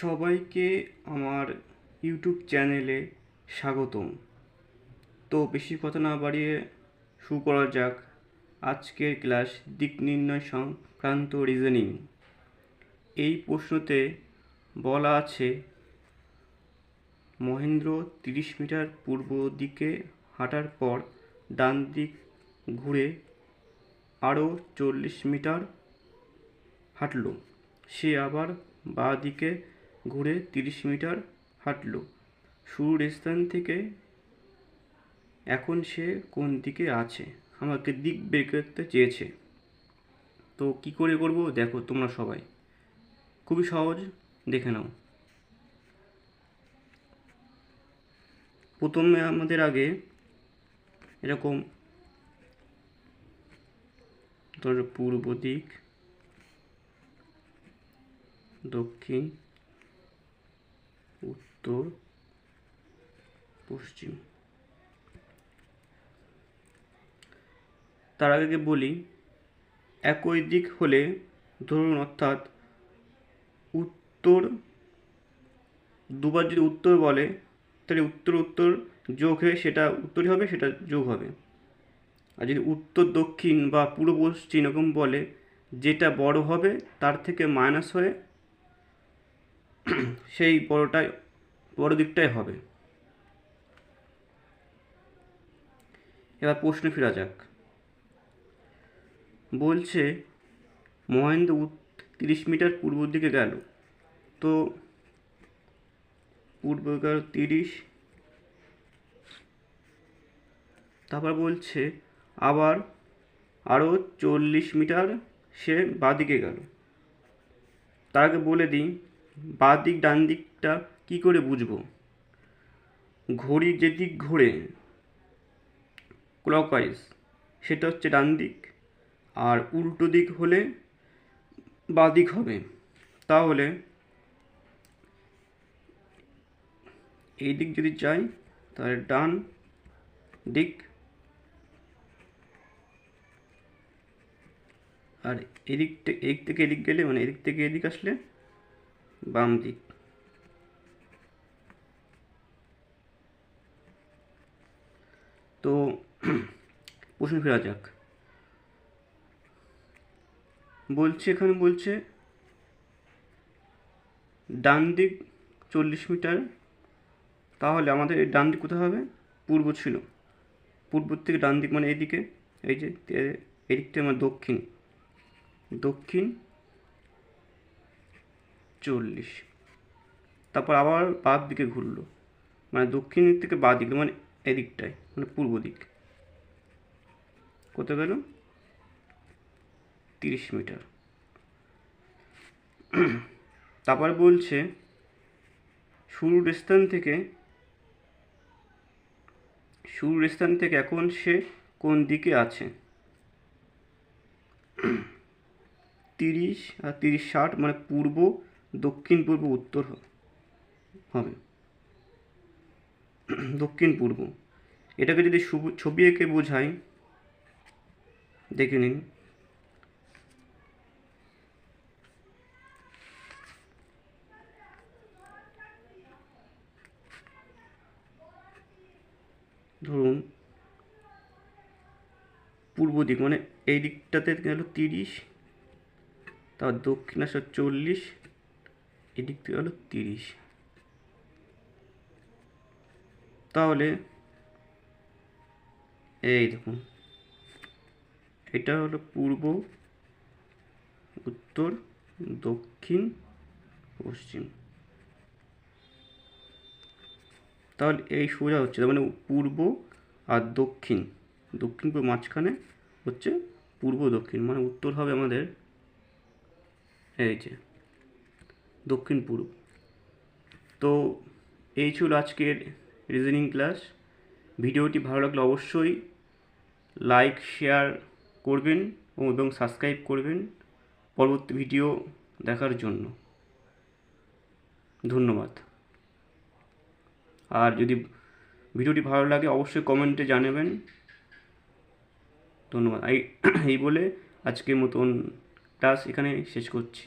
সবাইকে আমার ইউটিউব চ্যানেলে স্বাগতম। তো বেশি কথা না বাড়িয়ে শুরু করা যাক আজকের ক্লাস দিক নির্ণয় সংক্রান্ত রিজনিং। এই প্রশ্নতে বলা আছে মহেন্দ্র 30 মিটার পূর্ব দিকে হাঁটার পর ডান দিক ঘুরে আরও 40 মিটার হাঁটল। সে আবার বাঁ দিকে ঘুরে 30 মিটার হাঁটল। শুরুর স্থান থেকে এখন সে কোন দিকে আছে আমাকে দিক বের করতে চেয়েছে। তো কি করে করব দেখো তোমরা সবাই, খুবই সহজ, দেখে নাও। প্রথমে আমাদের আগে এরকম ধরো পূর্ব দিক, দক্ষিণ, উত্তর, পশ্চিম। তার আগে বলি একই দিক হলে ধরুন, অর্থাৎ উত্তর দুবার যদি উত্তর বলে তাহলে উত্তর উত্তর যোগ হয়ে সেটা উত্তরই হবে, সেটা যোগ হবে। আর যদি উত্তর দক্ষিণ বা পূর্ব পশ্চিম এরকম বলে, যেটা বড় হবে তার থেকে মাইনাস হয়ে সেই বড় দিকটাই হবে। এবার প্রশ্নে ফেরা যাক। বলছে মহেন্দ্র 30 মিটার পূর্ব দিকে গেল। তো পূর্ব গেল 30, তারপর বলছে আবার আরও 40 মিটার সে বাঁদিকে গেল। তার আগে বলে দিই বাঁ দিক ডান দিকটা কী করে বুঝবো। ঘড়ি যেদিক ঘোরে ক্লকওয়াইজ সেটা হচ্ছে ডান দিক, আর উল্টো দিক হলে বাঁ দিক হবে। তাহলে এই দিক যদি যাই তাহলে ডান দিক, আর এদিক থেকে এদিক গেলে মানে এদিক থেকে এদিক আসলে বাম দিক। তো প্রশ্ন ফেরা যাক। এখানে বলছে ডান দিক 40 মিটার, তাহলে আমাদের এই ডান দিক কোথায় হবে? পূর্ব ছিল, পূর্ব থেকে ডান দিক মানে এইদিকে, এই যে এদিকটা আমার দক্ষিণ 40। তারপর আবার বাঁ দিকে ঘুরলো, মানে দক্ষিণ দিক থেকে বাঁ দিক মানে এদিকটায় মানে পূর্ব দিক। কোথায় গেল? 30 মিটার। তারপর বলছে শুরুর স্থান থেকে এখন সে কোন দিকে আছে। 30 আর 30 60 মানে পূর্ব, দক্ষিণ, পূর্ব, উত্তর হবে। দক্ষিণ পূর্ব। এটাকে যদি ছবি এঁকে বোঝাই, দেখে নিন। ধরুন পূর্ব দিক মানে এই দিকটাতে গেল 30, তার দক্ষিণ আসা 40, এদিক থেকে গেল 30। তাহলে এই দেখুন, এটা হলো পূর্ব, উত্তর, দক্ষিণ, পশ্চিম। তাহলে এই সোজা হচ্ছে, তার মানে পূর্ব আর দক্ষিণ পূর্ব মাঝখানে হচ্ছে পূর্ব দক্ষিণ, মানে উত্তর হবে আমাদের এই যে দক্ষিণ পূর্ব। তো এই ছিল আজকের রিজনিং ক্লাস। ভিডিওটি ভালো লাগলে অবশ্যই লাইক শেয়ার করবেন এবং সাবস্ক্রাইব করবেন পরবর্তী ভিডিও দেখার জন্য। ধন্যবাদ। আর যদি ভিডিওটি ভালো লাগে অবশ্যই কমেন্টে জানাবেন। ধন্যবাদ। এই বলে আজকের মতন ক্লাস এখানে শেষ করছি।